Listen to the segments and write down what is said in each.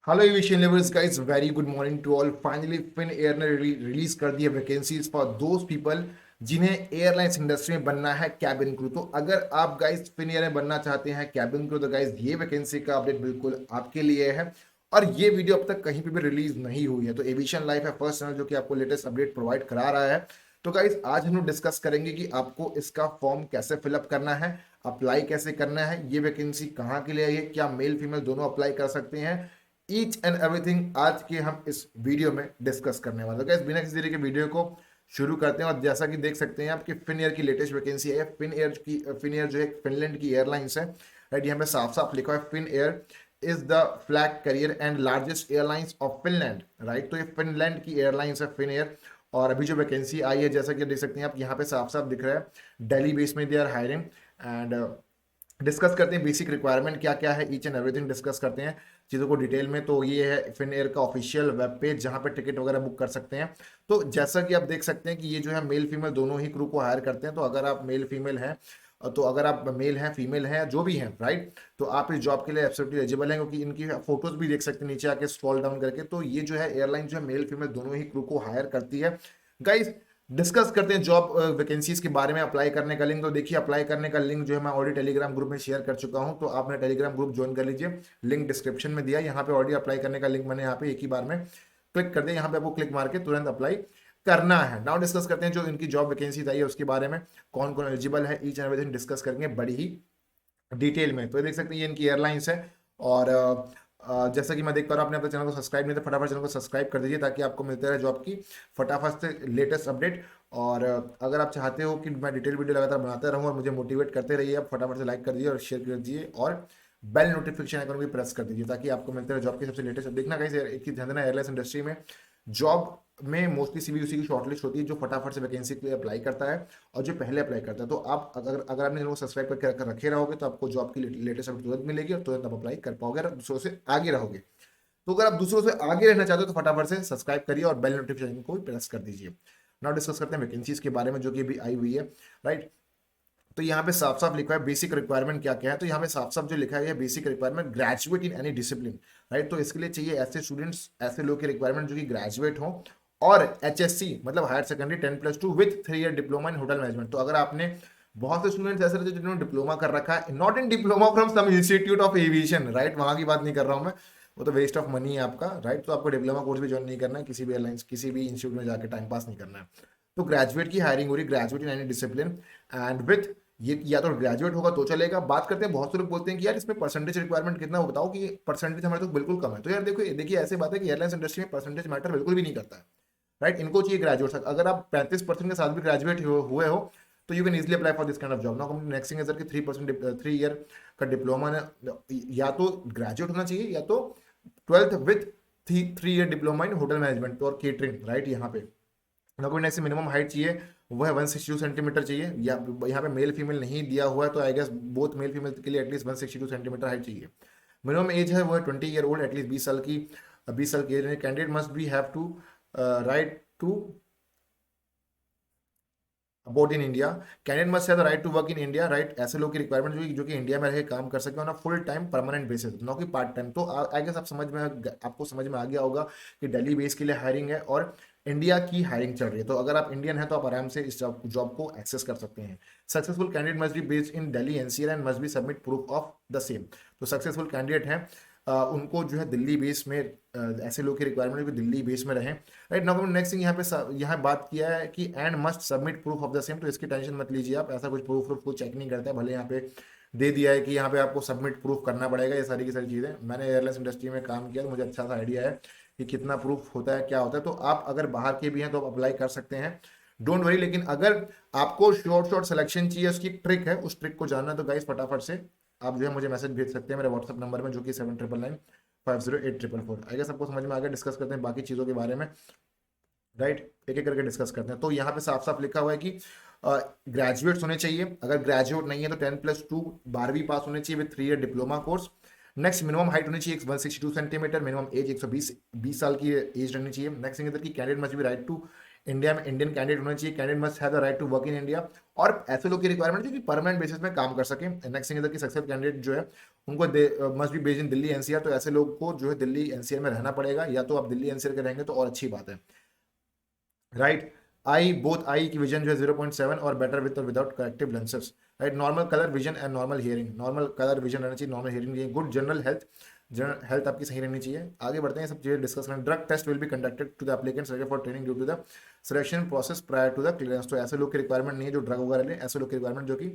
Hello aviation lovers guys, very good morning to all. Finally Finnair ने release कर दी है vacancies for those people जिन्हें airlines industry में बनना है कैबिन क्रू। तो अगर आप गाइस फिन एयर में बनना चाहते हैं कैबिन क्रू, तो गाइस ये वैकेंसी का अपडेट बिल्कुल आपके लिए है। और ये वीडियो अब तक कहीं पे भी रिलीज नहीं हुई है, तो एविएशन लाइफ है फर्स्ट चैनल जो कि आपको लेटेस्ट अपडेट प्रोवाइड करा रहा है। तो गाइस आज हम लोग डिस्कस करेंगे कि आपको इसका फॉर्म कैसे फिलअप करना है, अप्लाई कैसे करना है, ये वैकेंसी कहाँ के लिए है, क्या मेल फीमेल दोनों अप्लाई कर सकते हैं, ईच एंड एवरीथिंग आज के हम इस वीडियो में डिस्कस करने वाले हैं। तो बिना किसी तरीके के वीडियो को शुरू करते हैं। और जैसा कि देख सकते हैं आपकी फिन एयर की लेटेस्ट वैकेंसी है। फिन एयर जो है फिनलैंड की एयरलाइंस है, राइट। यहाँ पे साफ साफ लिखा है Finnair is the flag carrier and largest airlines of Finland, right. तो ये फिनलैंड की एयरलाइंस है फिन एयर। और अभी जो वैकेंसी आई है, जैसा कि देख सकते हैं आप, यहाँ पे साफ साफ दिख रहा है दिल्ली बेस में they are hiring. And discuss करते हैं बेसिक रिक्वायरमेंट क्या क्या है, ईच एंड एवरीथिंग डिस्कस करते हैं चीज़ों को डिटेल में। तो ये है फिन एयर का ऑफिशियल वेब पेज जहाँ पे टिकट वगैरह बुक कर सकते हैं। तो जैसा कि आप देख सकते हैं कि ये जो है मेल फीमेल दोनों ही क्रू को हायर करते हैं। तो अगर आप मेल फीमेल हैं, तो अगर आप मेल हैं फीमेल हैं जो भी हैं, राइट, तो आप इस जॉब के लिए एब्सोल्युटली एलिजिबल हैं, क्योंकि इनकी फोटोज भी देख सकते हैं नीचे आके स्क्रॉल डाउन करके। तो ये जो है एयरलाइन जो है मेल फीमेल दोनों ही क्रू को हायर करती है। गाइस डिस्कस करते हैं जॉब वैकेंसीज के बारे में। अप्लाई करने का लिंक, तो देखिए अप्लाई करने का लिंक जो है मैं ऑलरेडी टेलीग्राम ग्रुप में शेयर कर चुका हूं, तो आप मेरा टेलीग्राम ग्रुप ज्वाइन कर लीजिए। लिंक डिस्क्रिप्शन में दिया, यहाँ पे ऑलरेडी अप्लाई करने का लिंक मैंने यहाँ पे एक ही बार में क्लिक कर दिया। यहाँ पे आपको क्लिक मार के तुरंत अप्लाई करना है। नाउ डिस्कस करते हैं जो इनकी जॉब वैकेंसी आई है उसके बारे में, कौन कौन एलिजिबल है, ईच एंड एवरीथिंग डिस्कस करेंगे बड़ी ही डिटेल में। तो ये देख सकते हैं ये इनकी एयरलाइंस है। और जैसा कि मैं देख पा रहा हूँ, आपने अपने चैनल को सब्सक्राइब नहीं तो फटाफट चैनल को सब्सक्राइब कर दीजिए, ताकि आपको मिलते रहे जॉब की फटाफट से लेटेस्ट अपडेट। और अगर आप चाहते हो कि मैं डिटेल वीडियो लगातार बनाते रहूँ और मुझे मोटिवेट करते रहिए, आप फटाफट से लाइक कर दीजिए और शेयर कर दीजिए और बेल नोटिफिकेशन आइकन भी प्रेस कर दीजिए, ताकि आपको मिलते रहे जॉब की सबसे लेटेस्ट। देखना कहीं एक चीज ध्यान देना, एयरलाइंस इंडस्ट्री में जॉब में मोस्टली सीबीयूसी की शॉर्टलिस्ट होती है, जो फटाफट से वैकेंसी के लिए अप्लाई करता है और जो पहले अप्लाई करता है। तो आप अगर अगर आपने इनको सब्सक्राइब करके रखे रहोगे, तो आपको जॉब की लेटेस्ट अपडेट तुरंत मिलेगी और तुरंत आप अप्लाई कर पाओगे और दूसरों से आगे रहोगे। तो अगर आप दूसरों से आगे रहना चाहते हो तो फटाफट से सब्सक्राइब करिए और बेल नोटिफिकेशन को भी प्रेस कर दीजिए। नाउ डिस्कस करते हैं वैकेंसीज के बारे में जो कि अभी आई हुई है, राइट। तो यहाँ पे साफ साफ लिखा है बेसिक रिक्वायरमेंट क्या क्या है। तो यहाँ पे साफ साफ जो लिखा है basic requirement graduate in any discipline, right. तो इसके लिए चाहिए ऐसे स्टूडेंट्स, ऐसे लोग की रिक्वायरमेंट जो कि ग्रेजुएट हो और एचएससी मतलब higher secondary 10+2 with 3 year diploma in hotel management. तो अगर आपने, बहुत से स्टूडेंट्स ऐसे रहते हैं जिन्होंने डिप्लोमा कर रखा है, not in diploma from some institute of aviation, right, वहां की बात नहीं कर रहा हूं मैं, वो तो वेस्ट ऑफ मनी है आपका, राइट। तो आपको डिप्लोमा कोर्स भी ज्वाइन नहीं करना है, किसी भी एयरलाइंस किसी भी इंस्टीट्यूट में जाकर टाइम पास नहीं करना है। तो ग्रेजुएट की हायरिंग हो रही, graduate in any discipline and with, ये या तो ग्रेजुएट होगा तो चलेगा। बात करते हैं, बहुत से लोग बोलते हैं कि यार इसमें परसेंटेज रिक्वायरमेंट कितना हो, बताओ कि परसेंटेज हमारे तो बिल्कुल कम है। तो यार देखो, देखिए ऐसी बात है कि एयरलाइंस इंडस्ट्री में परसेंटेज मैटर बिल्कुल भी नहीं करता है, राइट। इनको चाहिए ग्रेजुएट। अगर आप 35% के साथ भी ग्रेजुएट हुए हो, तो you can easily apply for this kind of job. Now next thing is that कि 3 ईयर का डिप्लोमा या तो ग्रेजुएट होना चाहिए, या तो 12th with 3 year diploma in hotel management और केटरिंग, राइट। यहाँ पे डॉक्यूमेंट से मिनिमम हाइट चाहिए, वो है 162 सेंटीमीटर चाहिए। या यहाँ पे मेल फीमेल नहीं दिया हुआ है, तो I guess both male female के लिए एटलीस्ट 162 सेंटीमीटर हाइट चाहिए। मिनिमम एज है वो है 20 ईयर ओल्ड, एटलीस्ट 20 साल की, 20 साल की age. Candidate must be have to right to about in India, candidate must have the right to work in India, right. ऐसे लोग की रिक्वायरमेंट जो कि इंडिया में रह के काम कर सके on a full time permanent basis, ना कि पार्ट टाइम। तो आई गेस आप आपको समझ में आ गया होगा कि दिल्ली बेस के लिए हायरिंग है और इंडिया की हायरिंग चल रही है। तो अगर आप इंडियन हैं तो आप आराम से इस जॉब को एक्सेस कर सकते हैं। Successful candidate must be based in Delhi NCR and must be submit proof of the same. तो सक्सेसफुल कैंडिडेट हैं, उनको जो है दिल्ली बेस में, ऐसे लोग की रिक्वायरमेंट है दिल्ली बेस में रहें, राइट। नाउ नेक्स्ट थिंग यहाँ पे यहाँ बात किया है कि and must submit proof of the same. तो इसकी टेंशन मत लीजिए आप, ऐसा कुछ प्रूफ को चेक नहीं करता है। भले यहाँ पे दे दिया है कि यहाँ पे आपको सबमिट प्रूफ करना पड़ेगा, ये सारी की सारी चीज़ें। मैंने एयरलाइंस इंडस्ट्री में काम किया तो मुझे अच्छा सा आइडिया है कि कितना प्रूफ होता है, क्या होता है। तो आप अगर बाहर के भी हैं तो आप अप्लाई कर सकते हैं, डोंट वरी। लेकिन अगर आपको शॉर्ट शॉर्ट सिलेक्शन चाहिए, उसकी ट्रिक है, उस ट्रिक को जानना है, तो गाइस फटाफट से आप जो है मुझे मैसेज भेज सकते हैं मेरे व्हाट्सएप नंबर में, जो कि 7999508444। आई गेस आपको समझ में आ गया। डिस्कस करते हैं बाकी चीज़ों के बारे में, राइट, एक एक करके डिस्कस करते हैं। तो यहाँ पे साफ साफ लिखा हुआ है कि ग्रेजुएट्स होने चाहिए। अगर ग्रेजुएट नहीं है तो 10+2 12वीं पास होने चाहिए with 3 year diploma course. Next minimum height होनी चाहिए 162 सेंटीमीटर, मिनिमम एज 120 20 साल की एज रहनी चाहिए। नेक्स्ट थिंग इज कि candidate must be right to India में इंडियन कैंडिडेट होना चाहिए, candidate must have the right to work in India, और ऐसे लोग की रिक्वायरमेंट जो कि परमानेंट बेसिस में काम कर सके। नेक्स्ट थिंग इज कि सक्सेसफुल कैंडिडेट जो है उनको must be based in Delhi NCR, तो ऐसे लोग को जो है दिल्ली एनसीआर में रहना पड़ेगा, या तो आप दिल्ली एनसीआर के रहेंगे तो और अच्छी बात है, राइट। आई बोथ आई की विजन जो है 0.7 और बेटर विद और without corrective lenses, right. Normal colour vision and normal hearing, normal colour vision रहना चाहिए, नॉर्मल हियरिंग चाहिए, good general health, general health आपकी सही रहनी चाहिए। आगे बढ़ते हैं, सब चीजें डिस्कस करें। Drug test will be conducted to the applicants for training due to the selection process prior to the clearance, तो ऐसे लोग की रिक्वायरमेंट नहीं है जो ड्रग वगैरह लें, ऐसे लोग की रिक्वायरमेंट जो कि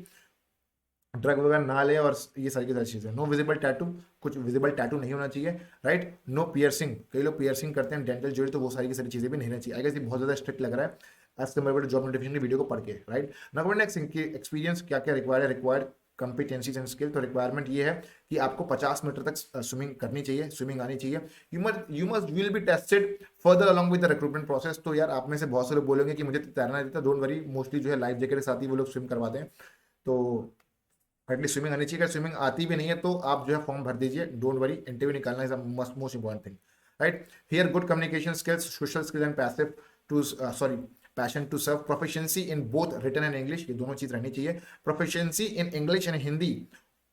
ड्रग वगैरह ना ले, और ये सारी की सारी चीजें। नो विजिबल टैटू, कुछ विजिबल टैटू नहीं होना चाहिए, राइट। नो पियर्सिंग, कई लोग पियर्सिंग करते हैं, डेंटल ज्वेलरी, तो वो सारी की सारी चीजें भी नहीं रहनी चाहिए। आई गेस ये बहुत ज्यादा स्ट्रिक्ट लग रहा है as compare to job notification की वीडियो को पढ़ के, राइट। नाउ नेक्स्ट की एक्सपीरियंस क्या क्या रिक्वायर्ड है, रिक्वायर्ड कंपिटेंसीज एंड स्किल, तो रिक्वायरमेंट ये है कि आपको 50 मीटर तक स्विमिंग करनी चाहिए, स्विमिंग आनी चाहिए। You must will be tested further along with the recruitment process, तो यार आप में से बहुत से लोग बोलेंगे कि मुझे तो तैरना नहीं आता, डोंट वरी, मोस्टली जो है लाइफ जैकेट के साथ ही वो लोग स्विम करवाते हैं, तो एटलीस्ट स्विमिंग आनी चाहिए। अगर स्विमिंग आती भी नहीं है तो आप जो है फॉर्म भर दीजिए, डोंट वरी, इंटरव्यू निकालना is must most important thing, right. Here good communication skills, social skills and passive to sorry passion to serve, proficiency in both written and English, ये दोनों चीज रहनी चाहिए। Proficiency in English and Hindi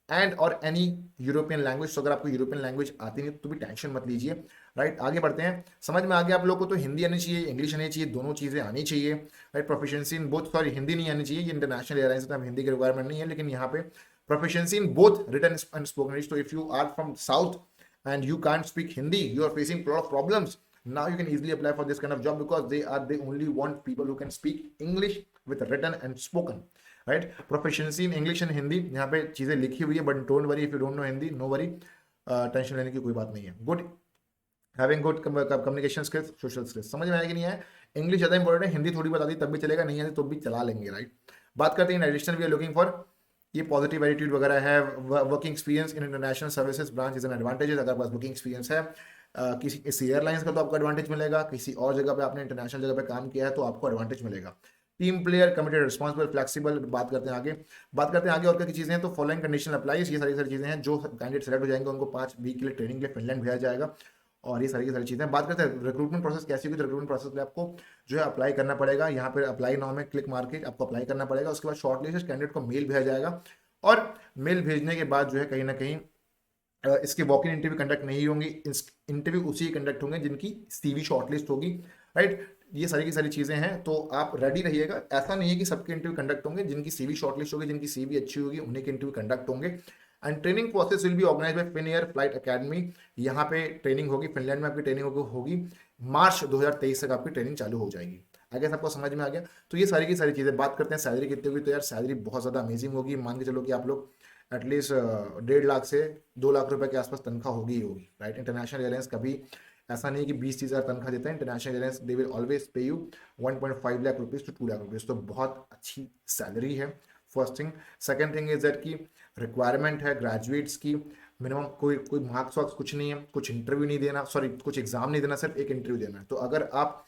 and और any European language, तो अगर आपको European language आती नहीं तो भी टेंशन मत लीजिए, राइट। आगे बढ़ते हैं, समझ में आ गया आप लोग को, तो हिंदी आनी चाहिए, इंग्लिश आनी चाहिए, दोनों चीजें आनी चाहिए, right. Proficiency in both, sorry Hindi नहीं आनी चाहिए, ये इंटरनेशनल एयरलाइंस में हिंदी की रिक्वायरमेंट नहीं है, लेकिन यहाँ पे proficiency in both written and spoken English. So if you are from South and you can't speak Hindi, you are facing a lot of problems. Now you can easily apply for this kind of job because they only want people who can speak English with written and spoken. Right? Proficiency in English and Hindi, यहाँ पे चीजें लिखी हुई है, but don't worry if you don't know Hindi, no worry, tension लेने की कोई बात नहीं है। Good having good communication skills, social skills, समझ में आया कि नहीं है। इंग्लिश ज्यादा इंपॉर्टेंट है, हिंदी थोड़ी बता दी तब भी चलेगा, नहीं आती तो भी चला लेंगे, राइट। बात करते हैं in additional we are looking for, ये पॉजिटिव एटीट्यूड वगैरह है, working experience in international services branch is an advantage, अगर पास वर्किंग एक्सपीरियंस है किसी एयरलाइंस का तो आपको एडवांटेज मिलेगा, किसी और जगह पे आपने इंटरनेशनल जगह पे काम किया है तो आपको एडवांटेज मिलेगा। Team player, committed, responsible, flexible, बात करते हैं आगे और क्या चीजें हैं, तो फॉलोइंग कंडीशन अप्लाइज, ये सारी चीजें हैं, जो कैंडिडेट सेलेक्ट हो जाएंगे उनको 5 वीक के लिए ट्रेनिंग के लिए फिनलैंड भेजा जाएगा, और ये सारी की सारी चीजें। बात करते हैं रिक्रूटमेंट प्रोसेस कैसी होगी, रिक्रूटमेंट प्रोसेस में आपको जो है अप्लाई करना पड़ेगा, यहाँ पे अप्लाई नाउ में क्लिक मार के आपको अप्लाई करना पड़ेगा, उसके बाद शॉर्टलिस्टेड कैंडिडेट को मेल भेजा जाएगा, और मेल भेजने के बाद जो है कहीं ना कहीं इसके वॉक इन इंटरव्यू कंडक्ट नहीं होंगी, इंटरव्यू उसी कंडक्ट होंगे जिनकी सीवी शॉर्टलिस्ट होगी, राइट। ये सारी की सारी चीजें हैं, तो आप रेडी रहिएगा। ऐसा नहीं है कि सबके इंटरव्यू कंडक्ट होंगे, जिनकी सीवी शॉर्टलिस्ट होगी, जिनकी सीवी अच्छी होगी, उन्हीं के इंटरव्यू कंडक्ट होंगे। And training process will be organise by Finnair flight academy, यहाँ पे ट्रेनिंग होगी, फिनलैंड में आपकी ट्रेनिंग होगी, मार्च 2023 तक आपकी ट्रेनिंग चालू हो जाएगी। आगे सबको समझ में आ गया, तो ये सारी की सारी चीजें। बात करते हैं सैलरी कितनी होगी, तो यार सैलरी बहुत ज्यादा अमेजिंग होगी, मान के चलो कि आप लोग एटलीस्ट 1.5 लाख से 2 लाख रुपए के आसपास तनख्वाह होगी ही होगी, राइट। इंटरनेशनल एयरलाइंस कभी ऐसा नहीं कि 20-30 हज़ार तनख्वाह देते हैं, international airlines they will always pay you 1.5 lakh rupees to 2 lakh rupees, तो बहुत अच्छी सैलरी है, first thing. Second thing is that की रिक्वायरमेंट है ग्रेजुएट्स की, मिनिमम कोई मार्क्स वार्क्स कुछ नहीं है, कुछ इंटरव्यू नहीं देना, सॉरी कुछ एग्जाम नहीं देना, सिर्फ एक इंटरव्यू देना है, तो अगर आप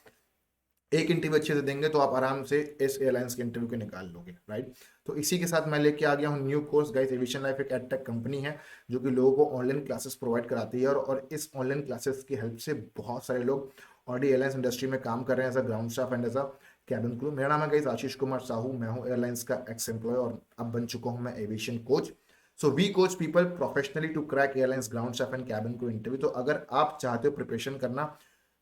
एक इंटरव्यू अच्छे से देंगे तो आप आराम से इस एयरलाइंस के इंटरव्यू के निकाल लोगे, राइट। तो इसी के साथ मैं लेके आ गया हूँ new course guys, aviation life एक एडटेक कंपनी है जो कि लोगों को ऑनलाइन क्लासेस प्रोवाइड कराती है, और इस ऑनलाइन क्लासेस की हेल्प से बहुत सारे लोग ऑलरेडी एयरलाइंस इंडस्ट्री में काम कर रहे हैं as a ground staff and as a cabin crew. मेरा नाम है गाइस आशीष कुमार साहू, मैं हूँ एयरलाइंस का एक्स एम्प्लॉय और अब बन चुका हूँ मैं aviation coach. So we coach people professionally to crack airlines ground staff and cabin crew interview. तो अगर आप चाहते हो प्रिपरेशन करना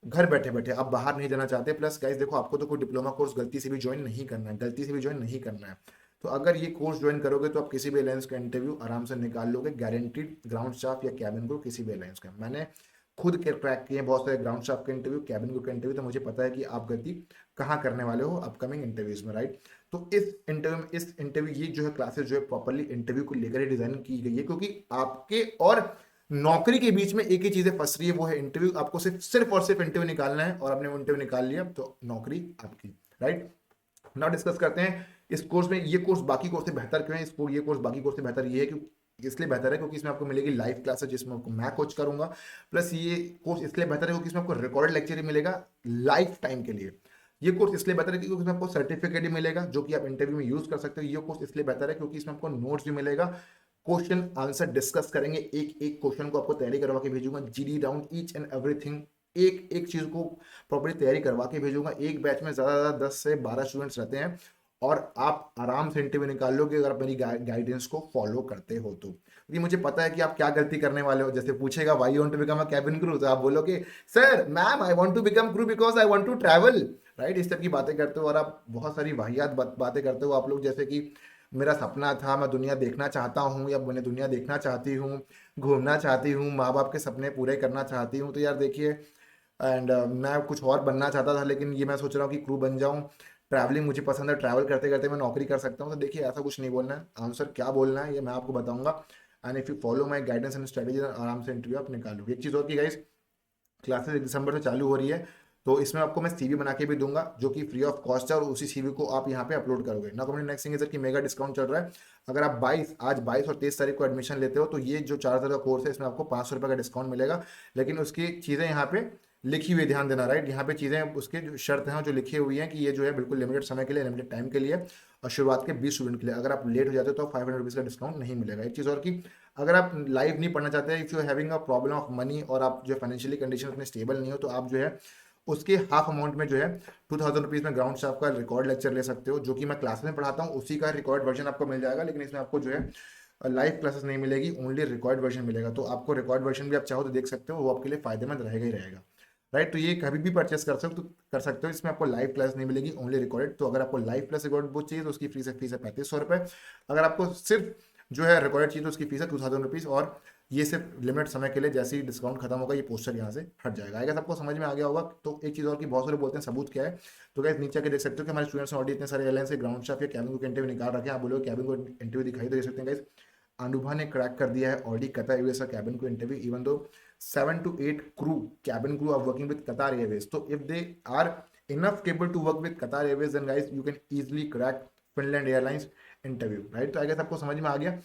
घर बैठे बैठे, आप बाहर नहीं जाना चाहते, प्लस गाइस देखो आपको तो कोई डिप्लोमा कोर्स गलती से भी ज्वाइन नहीं करना है, तो अगर ये कोर्स ज्वाइन करोगे तो आप किसी भी एयरलाइंस का इंटरव्यू आराम से निकाल लोगे, गारंटीड, ग्राउंड स्टाफ या कैबिन क्रू किसी भी एयरलाइंस का। मैंने खुद के क्रैक किए बहुत सारे ग्राउंड स्टाफ के इंटरव्यू, कैबिन क्रू के इंटरव्यू, तो मुझे पता है कि आप गलती कहाँ करने वाले हो अपकमिंग इंटरव्यूज में, राइट। तो इस इंटरव्यू ये जो है क्लासेस जो है प्रॉपरली इंटरव्यू को लेकर ही डिजाइन की गई है, क्योंकि आपके और नौकरी के बीच में एक ही चीजें फंस रही है, वो है इंटरव्यू। आपको सिर्फ और सिर्फ इंटरव्यू निकालना है, और आपने वो इंटरव्यू निकाल लिया तो नौकरी आपकी, राइट। नाउ डिस्कस करते हैं इस कोर्स में, ये कोर्स बाकी कोर्स से बेहतर क्यों है, ये कोर्स बाकी कोर्स से बेहतर ये है कि इसलिए बेहतर है क्योंकि इसमें आपको मिलेगी लाइव क्लासेस जिसमें आपको मैं कोच करूंगा, प्लस ये कोर्स इसलिए बेहतर है क्योंकि इसमें आपको रिकॉर्डेड लेक्चर ही मिलेगा लाइफ टाइम के लिए। ये कोर्स इसलिए बेहतर है क्योंकि इसमें आपको सर्टिफिकेट भी मिलेगा जो कि आप इंटरव्यू में यूज कर सकते हो। ये कोर्स इसलिए बेहतर है क्योंकि इसमें आपको नोट्स भी मिलेगा, क्वेश्चन आंसर डिस्कस करेंगे, एक एक क्वेश्चन को आपको तैयारी करवा के भेजूंगा, GD round each and everything एक एक चीज को प्रॉपरली तैयारी करवा के भेजूंगा। एक बैच में ज्यादा से ज्यादा 10 से 12 स्टूडेंट्स रहते हैं और आप आराम से इंटरव्यू निकाल लोगे अगर आप मेरी गाइडेंस को फॉलो करते हो तो, क्योंकि मुझे पता है कि आप क्या गलती करने वाले हो। जैसे पूछेगा why you want to become a cabin crew, तो आप बोलोगे sir ma'am I want to become crew because I want to travel, right. इस तरह की बातें करते हो और आप बहुत सारी वाहियात बातें करते हो आप लोग, जैसे कि मेरा सपना था, मैं दुनिया देखना चाहता हूँ या मैंने दुनिया देखना चाहती हूँ, घूमना चाहती हूँ, माँ बाप के सपने पूरे करना चाहती हूँ। तो यार देखिए, एंड मैं कुछ और बनना चाहता था लेकिन ये मैं सोच रहा हूँ कि क्रू बन जाऊँ। ट्रैवलिंग मुझे पसंद है, ट्रैवल करते करते मैं नौकरी कर सकता हूँ। तो देखिए ऐसा कुछ नहीं बोलना है, आंसर क्या बोलना है ये मैं आपको बताऊंगा। And if you follow my guidance and strategy आराम से इंटरव्यू आप निकालोगे। एक चीज़ और की गाइस, क्लासेस दिसंबर से चालू हो रही है, तो इसमें आपको मैं सीवी बना के भी दूंगा जो कि फ्री ऑफ कॉस्ट है, और उसी सीवी को आप यहाँ पे अपलोड करोगे ना। कमेंट नेक्स्ट थिंग इज कि मेगा डिस्काउंट चल रहा है। अगर आप 22 और 23 तारीख को एडमिशन लेते हो तो ये जो 4 हज़ार का कोर्स है इसमें आपको 500 रुपये का डिस्काउंट मिलेगा। लेकिन उसकी चीज़ें यहाँ पे लिखी हुई, ध्यान देना, राइट। यहाँ पे चीज़ें उसके जो शर्त हैं जो लिखी हुई हैं कि ये जो है बिल्कुल लिमिटेड समय के लिए, लिमिटेड टाइम के लिए और शुरुआत के 20 स्टूडेंट के लिए। अगर आप लेट हो जाते हो तो 500 रुपीज़ का डिस्काउंट नहीं मिलेगा। एक चीज़ और कि अगर आप लाइव नहीं पढ़ना चाहते, if you having a problem of money और आप जो फाइनेंशियली कंडीशन अपने स्टेबल नहीं हो, तो आप जो है उसके हाफ अमाउंट में जो है 2000 रुपीज़ में ग्राउंड स्टाफ का रिकॉर्ड लेक्चर ले सकते हो, जो कि मैं क्लास में पढ़ाता हूँ उसी का रिकॉर्ड वर्जन आपको मिल जाएगा। लेकिन इसमें आपको जो है लाइव क्लासेस नहीं मिलेगी, ओनली रिकॉर्ड वर्जन मिलेगा। तो आपको रिकॉर्ड वर्जन भी आप चाहो तो देख सकते हो, वो आपके लिए फायदेमंद रहेगा ही रहेगा, राइट। तो ये कभी भी परचेस कर सकते हो। इसमें आपको लाइव क्लास नहीं मिलेगी, ओनली रिकॉर्डेड। तो अगर आपको लाइव प्लस रिकॉर्ड बुक चाहिए तो उसकी फीस है 3500 रुपये। अगर आपको सिर्फ जो है रिकॉर्डेड चाहिए तो उसकी फीस है 2000 रुपीज़। और ये सिर्फ लिमिट समय के लिए, जैसे ही डिस्काउंट खत्म होगा ये पोस्टर यहाँ से हट जाएगा। आएगा सबको समझ में आ गया होगा। तो एक चीज़ और की बहुत सारे बोलते हैं सबूत क्या है, तो क्या नीचे के देख सकते हो कि हमारे स्टूडेंट्स ने ऑलरेडी इतने सारे एयरलाइन से ग्राउंड स्टाफ या कैबिन को इंटरव्यू निकाल रखे हैं। आप बोलोगे कैबिन को इंटरव्यू दिखाई, तो देख सकते हैं गाइस अनुभा ने क्रैक कर दिया है ऑलरेडी कतर एयरवेज का कैबिन को interview, even though 7 to 8 crew, cabin crew are working with Qatar Airways. So if they are enough capable to work with Qatar Airways, then guys you can easily crack Finland Airlines interview, right? तो I guess आपको समझ में आ गया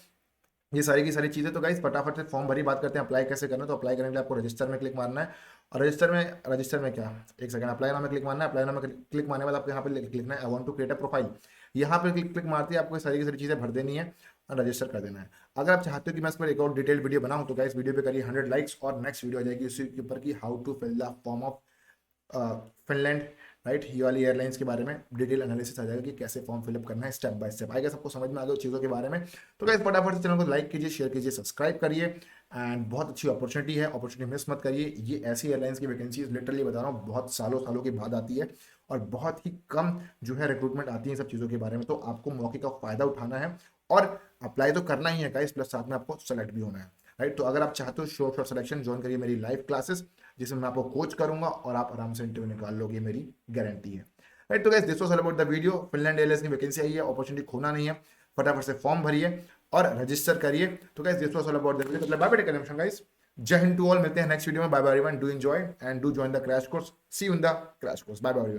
ये सारी की सारी चीज़ें। तो गाइस फटाफट से फॉर्म भरी, बात करते हैं अप्लाई कैसे करना है। तो अप्लाई करने के लिए आपको रजिस्टर में क्लिक मारना है, और रजिस्टर में क्या, एक सेकंड, अप्लाई नाम में क्लिक मारना है। अप्लाई नाम में क्लिक मारने के बाद आपको यहाँ पे लिखना है I want to create a profile. यहाँ पे क्लिक मारते ही आपको सारी की सारी चीज़ें भर देनी है और रजिस्टर कर देना है। अगर आप चाहते हो कि मैं इस पर एक और डिटेल वीडियो बनाऊं तो गाइस वीडियो पे करिए 100 लाइक्स और नेक्स्ट वीडियो आ जाएगी उसी के ऊपर की how to fill the form of Finland, right. ये वाली एयरलाइंस के बारे में डिटेल एनालिसिस आ जाएगा कि कैसे फॉर्म फिलअप करना है स्टेप बाय स्टेप। आएगा सबको समझ में आ गया चीज़ों के बारे में। तो गाइस फटाफट से चैनल को लाइक कीजिए, शेयर कीजिए, सब्सक्राइब करिए। एंड बहुत अच्छी अपॉर्चुनिटी है, अपॉर्चुनिटी मिस मत करिए। ये ऐसी एयरलाइंस की वैकेंसीज लिटरली बता रहा हूँ बहुत सालों सालों के बाद आती है और बहुत ही कम जो है रिक्रूटमेंट आती है सब चीज़ों के बारे में। तो आपको मौके का फायदा उठाना है और अप्लाई तो करना ही है गाइस, प्लस साथ में आपको सेलेक्ट भी होना है, राइट। तो अगर आप चाहते हो शॉर्ट सिलेक्शन, ज्वाइन करिए मेरी लाइव क्लासेस जिसमें मैं आपको कोच करूंगा और आप आराम से इंटरव्यू निकाल लोगे, मेरी गारंटी है, राइट। तो guys this was all about the video. Finland airlines की वैकेंसी आई है, अपॉर्चुनिटी खोना नहीं है, फटाफट से फॉर्म भरिए और रजिस्टर करिए। तो guys this was all about the video. मतलब bye bye, take care guys, जय हिंद टू ऑल। मिलते हैं नेक्स्ट वीडियो में, bye bye everyone, do enjoy and do join the crash course, see you in the crash course, bye bye everyone.